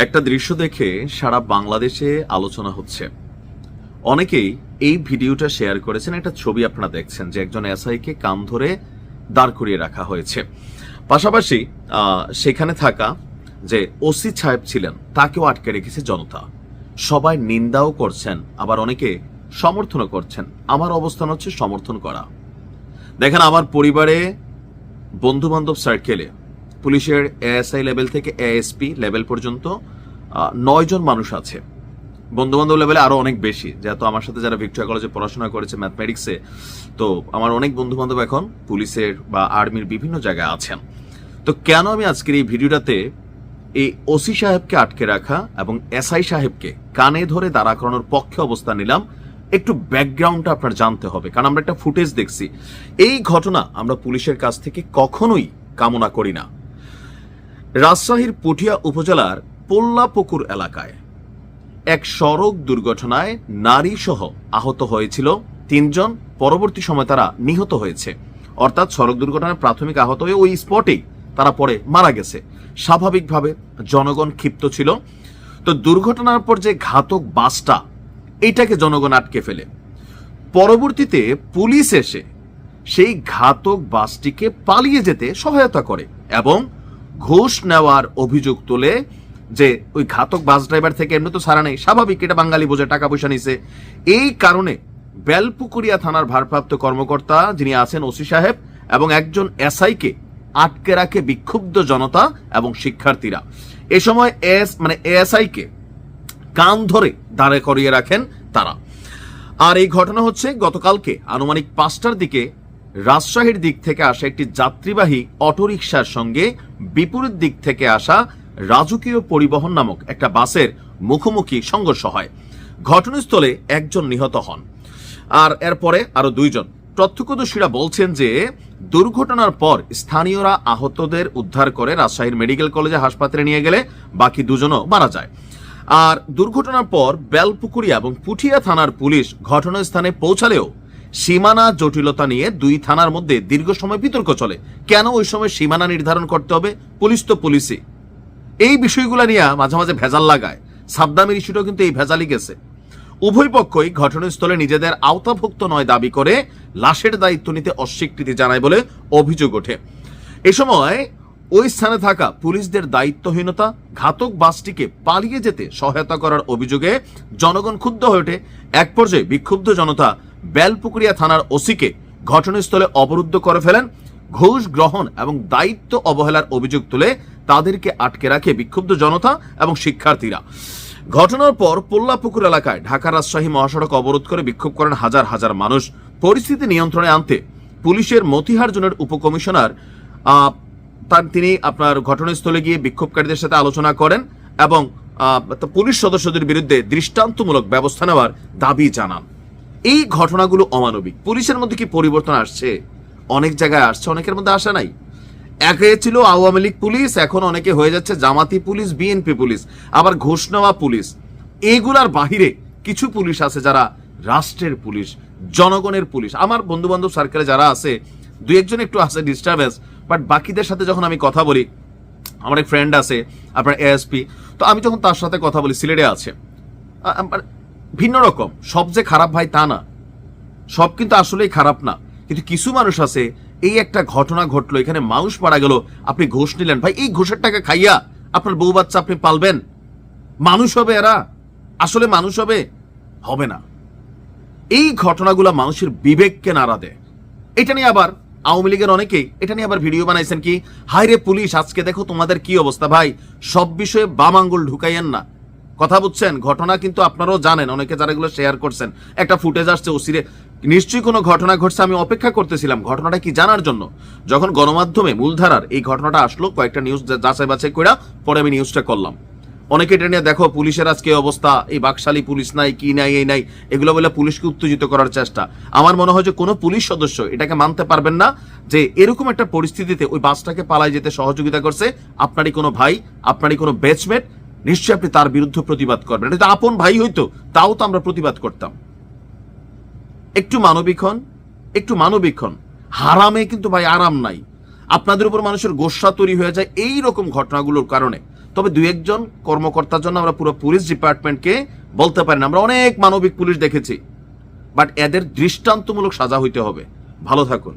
একটা দৃশ্য দেখে সারা বাংলাদেশে আলোচনা হচ্ছে। অনেকেই এই ভিডিওটা শেয়ার করেছেন। একটা ছবি আপনারা দেখছেন যে একজন এসআইকে কান ধরে দাঁড় করিয়ে রাখা হয়েছে। পাশাপাশি সেখানে থাকা যে ওসি সাহেব ছিলেন তাকেও আটকে রেখেছে জনতা। সবাই নিন্দাও করছেন, আবার অনেকে সমর্থনও করছেন। আমার অবস্থান হচ্ছে সমর্থন করা। দেখেন, আমার পরিবারে, বন্ধু বান্ধব সার্কেলে পুলিশের এএসআই লেভেল থেকে এএসপি লেভেল পর্যন্ত 9 জন মানুষ আছে। বন্ধু বান্ধব লেভেলে আরো অনেক বেশি, যেহেতু আমার সাথে যারা ভিক্টোরিয়া কলেজে পড়াশোনা করেছে ম্যাথমেটিক্সে, তো আমার অনেক বন্ধু বান্ধব এখন পুলিশের বা আর্মির বিভিন্ন জায়গায় আছেন। তো কেন আমি আজকের এই ভিডিওটাতে এই ওসি সাহেবকে আটকে রাখা এবং এসআই সাহেবকে কানে ধরে দাঁড়া করানোর পক্ষে অবস্থান নিলাম, একটু ব্যাকগ্রাউন্ডটা আপনার জানতে হবে। কারণ আমরা একটা ফুটেজ দেখছি। এই ঘটনা আমরা পুলিশের কাছ থেকে কখনোই কামনা করি না। রাজশাহীর পুঠিয়া উপজেলার পোল্লাপুকুর এলাকায় এক সড়ক দুর্ঘটনায় নারী সহ আহত হয়েছিল 3 জন। পরবর্তী সময় তারা নিহত হয়েছে। অর্থাৎ সড়ক দুর্ঘটনায় প্রাথমিক আহত হয়ে ওই স্পটেই তারা পরে মারা গেছে। স্বাভাবিকভাবে জনগণ ক্ষিপ্ত ছিল। তো দুর্ঘটনার পর যে ঘাতক বাসটা, এইটাকে জনগণ আটকে ফেলে। পরবর্তীতে পুলিশ এসে সেই ঘাতক বাসটিকে পালিয়ে যেতে সহায়তা করে এবং ঘুষ নেওয়ার অভিযোগ তোলে যে ওই ঘাতক বাস ড্রাইভার থেকে এমনি তো ছাড়া নেই, স্বাভাবিক, এটা বাঙালি বোঝে, টাকা পয়সা নিছে। এই কারণে বেলপুকুরিয়া থানার ভারপ্রাপ্ত কর্মকর্তা যিনি আছেন ওসি সাহেব এবং একজন এসআইকে আটকে রাখে বিক্ষুব্ধ জনতা এবং শিক্ষার্থীরা। এ সময় এএসআইকে কান ধরে দাঁড়ে করিয়ে রাখেন তারা। আর এই ঘটনা হচ্ছে গতকালকে আনুমানিক 5টার দিকে রাজশাহীর দিক থেকে আসা একটি যাত্রীবাহী অটোরিকশার সঙ্গে বিপরীত দিক থেকে আসা রাজকীয় পরিবহন নামক একটা বাসের মুখোমুখি সংঘর্ষ হয়। ঘটনাস্থলে 1 জন নিহত হন আর এরপরে আরো 2 জন। প্রত্যক্ষদর্শীরা বলছেন যে দুর্ঘটনার পর স্থানীয়রা আহতদের উদ্ধার করে রাজশাহীর মেডিকেল কলেজে হাসপাতালে নিয়ে গেলে বাকি 2 জনও মারা যায়। আর দুর্ঘটনার পর বেলপুকুরিয়া এবং পুঠিয়া থানার পুলিশ ঘটনাস্থানে পৌঁছালেও সীমানা জটিলতা নিয়ে 2 থানার মধ্যে দীর্ঘ সময় বিতর্ক চলে। কেন ওই সময় সীমানা নির্ধারণ করতে হবে? পুলিশ তো পুলিশই। এই বিষয়গুলো নিয়ে মাঝে মাঝে ভেজাল লাগায়। সাদ্দামের ইস্যুটাও কিন্তু এই ভেজালই গেছে। উভয় পক্ষই ঘটনাস্থলে নিজেদের আওতাভুক্ত নয় দাবি করে লাশের দায়িত্ব নিতে অস্বীকৃতি জানায় বলে অভিযোগ ওঠে। এ সময় ওই স্থানে থাকা পুলিশদের দায়িত্বহীনতা, ঘাতক বাসটিকে পালিয়ে যেতে সহায়তা করার অভিযোগে জনগণ ক্ষুব্ধ হয়ে ওঠে। এক পর্যায়ে বিক্ষুব্ধ জনতা বেলপুকুরিয়া থানার ওসিকে ঘটনাস্থলে অবরুদ্ধ করে ফেলেন। ঘুষ গ্রহণ এবং দায়িত্ব অবহেলার অভিযোগ তুলে তাদেরকে আটকে রাখে বিক্ষুব্ধ জনতা এবং শিক্ষার্থীরা। ঘটনার পর পোল্লাপুকুর এলাকায় ঢাকা রাজশাহী মহাসড়ক অবরোধ করে বিক্ষোভ করেন হাজার হাজার মানুষ। পরিস্থিতি নিয়ন্ত্রণে আনতে পুলিশের মতিহার জোনের উপকমিশনার তিনি আপনার ঘটনাস্থলে গিয়ে বিক্ষোভকারীদের সাথে আলোচনা করেন এবং পুলিশ সদস্যদের বিরুদ্ধে দৃষ্টান্তমূলক ব্যবস্থা নেওয়ার দাবি জানান। এই ঘটনাগুলো অমানবিক। পুলিশের মধ্যে কি পরিবর্তন আসছে? অনেক জায়গায় আসছে, অনেকের মধ্যে আসে নাই। একে ছিল আওয়ামী লীগ পুলিশ, এখন অনেকে হয়ে যাচ্ছে জামাতি পুলিশ, বিএনপি পুলিশ, আবার ঘুষ নেওয়া পুলিশ। এইগুলার বাহিরে কিছু পুলিশ আছে যারা রাষ্ট্রের পুলিশ, জনগণের পুলিশ। আমার বন্ধু বান্ধব সার্কেলে যারা আছে, 2-1 জন একটু আছে ডিস্টার্বেন্স, বাট বাকিদের সাথে যখন আমি কথা বলি, আমার এক ফ্রেন্ড আছে আপনার এএসপি, তো আমি যখন তার সাথে কথা বলি, সিলেটে আছে, ভিন্ন রকম। সব যে খারাপ ভাই তা না, সব কিন্তু আসলেই খারাপ না। কিন্তু কিছু মানুষ আছে, এই একটা ঘটনা ঘটলো, এখানে মানুষ মারা গেল, আপনি ঘুষ নিলেন। ভাই, এই ঘুষের টাকা খাইয়া আপনার বউ বাচ্চা আপনি পালবেন? মানুষ হবে এরা? আসলে মানুষ হবে? হবে না। এই ঘটনাগুলো মানুষের বিবেককে নাড়া দেয়। এটা নিয়ে আবার আওয়ামী লীগের অনেকেই এটা নিয়ে আবার ভিডিও বানাইছেন কি, হায় রে পুলিশ, আজকে দেখো তোমাদের কি অবস্থা। ভাই, সব বিষয়ে বাম আঙ্গুল ঢুকাইয়েন না, কথা বুঝছেন? ঘটনা কিন্তু আপনারাও জানেন, অনেকে যারা এগুলো শেয়ার করছেন। একটা ফুটেজ আসছে ওসিরে, নিশ্চয়ই কোনো ঘটনা ঘটছে। আমি অপেক্ষা করতেছিলাম ঘটনাটা কি জানার জন্য। যখন গণমাধ্যমে মূলধারার এই ঘটনাটা আসলো, কয়েকটা নিউজ যাচাই বাছাই করে পরে আমি নিউজটা করলাম। অনেকে এটা নিয়ে দেখো পুলিশের আজকে অবস্থা, এই বাকশালী পুলিশ নাই, কি নাই, এই নাই, এগুলো বলে পুলিশকে উত্তেজিত করার চেষ্টা। আমার মনে হয় যে কোনো পুলিশ সদস্য এটাকে মানতে পারবেন না যে এরকম একটা পরিস্থিতিতে ওই বাসটাকে পালাই যেতে সহযোগিতা করছে আপনারই কোনো ভাই, আপনারই কোনো ব্যাচমেট। নিশ্চয়ই আপনি তার বিরুদ্ধে প্রতিবাদ করবেন। এটা আপন ভাই হইতো তাও তো আমরা প্রতিবাদ করতাম। একটু মানবিক হন, একটু মানবিক হন। হারামে কিন্তু ভাই আরাম নাই। আপনাদের উপর মানুষের গোস্বা তৈরি হয়ে যায় এই রকম ঘটনাগুলোর কারণে। তবে দুই একজন কর্মকর্তার জন্য আমরা পুরো পুলিশ ডিপার্টমেন্টকে বলতে পারি না। আমরা অনেক মানবিক পুলিশ দেখেছি, বাট এদের দৃষ্টান্তমূলক সাজা হইতে হবে। ভালো থাকুন।